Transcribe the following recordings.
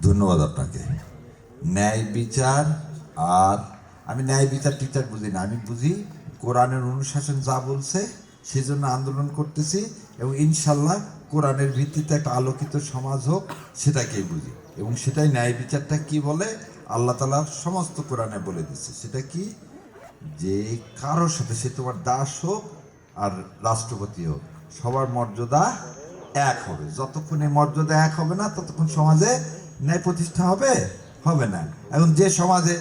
ধন্যবাদ আপনাকে। ন্যায় বিচার, আর আমি ন্যায় বিচার টিচার বুঝি না, আমি বুঝি কোরআনের অনুশাসন যা বলছে সেই জন্য আন্দোলন করতেছি, এবং ইনশাল্লাহ কোরআনের ভিত্তিতে একটা আলোকিত সমাজ হোক সেটাকেই বুঝি, এবং সেটাই ন্যায় বিচারটা কি বলে আল্লাহ তাআলা সমস্ত কোরআনে বলে দিচ্ছে। সেটা কি, যে কারোর সাথে, সে তোমার দাস হোক আর রাষ্ট্রপতি হোক, সবার মর্যাদা এক হবে। যতক্ষণ এই মর্যাদা এক হবে না ততক্ষণ সমাজে ন্যায় প্রতিষ্ঠা হবে হবে না। এখন যে সমাজে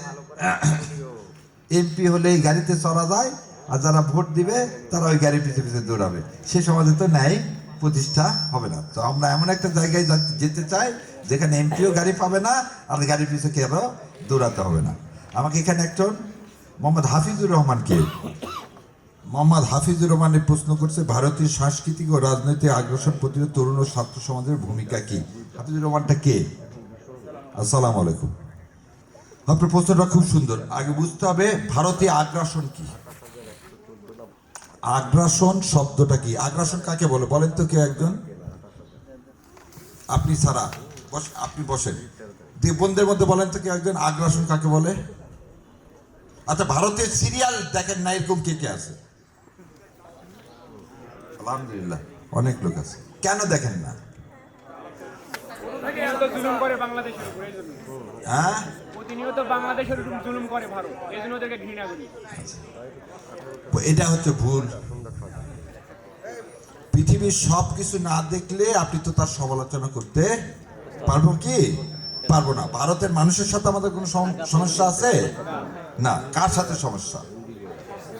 এমপি হলেই গাড়িতে চড়া যায়, আর যারা ভোট দিবে তারা ওই গাড়ি পিছে পিছে দৌড়াবে, সে সমাজে তো ন্যায় প্রতিষ্ঠা হবে না। তো আমরা এমন একটা জায়গায় যেতে চাই যেখানে এমপিও গাড়ি পাবে না আর গাড়ি পিছে কেউ দৌড়াতে হবে না। আমাকে এখানে একজন মোহাম্মদ হাফিজুর রহমানকে, মোহাম্মদ হাফিজুর রহমানের প্রশ্ন করছে, ভারতীয় সাংস্কৃতিক ও রাজনৈতিক আগ্রাসন প্রতিরোধে তরুণ ও ছাত্র সমাজের ভূমিকা কি? হাফিজুর রহমানটা কে? আসসালামু আলাইকুম। আপনার প্রশ্নটা খুব সুন্দর। আগে বুঝতে হবে ভারতীয় আগ্রাসন কি। আগ্রাসন শব্দটা কি? আগ্রাসন কাকে বলে বলেন তো কেউ একজন? আপনি ছাড়া আপনি বসেন, বন্ধুদের মধ্যে বলেন তো কেউ একজন আগ্রাসন কাকে বলে? আচ্ছা, ভারতের সিরিয়াল দেখেন না এরকম কে কে আছে? আলহামদুলিল্লাহ, অনেক লোক আছে। কেন দেখেন না? হ্যাঁ, প্রতিনিয়ত বাংলাদেশের জুলুম করে ভারত, এই জন্য ওদেরকে ঘৃণা করি। এটা হচ্ছে ভুল। পৃথিবীর সব কিছু না দেখলে আপনি তো তার সমালোচনা করতে পারবো কি? পারবো না। ভারতের মানুষের সাথে আমাদের কোনো সমস্যা আছে? না। কার সাথে সমস্যা?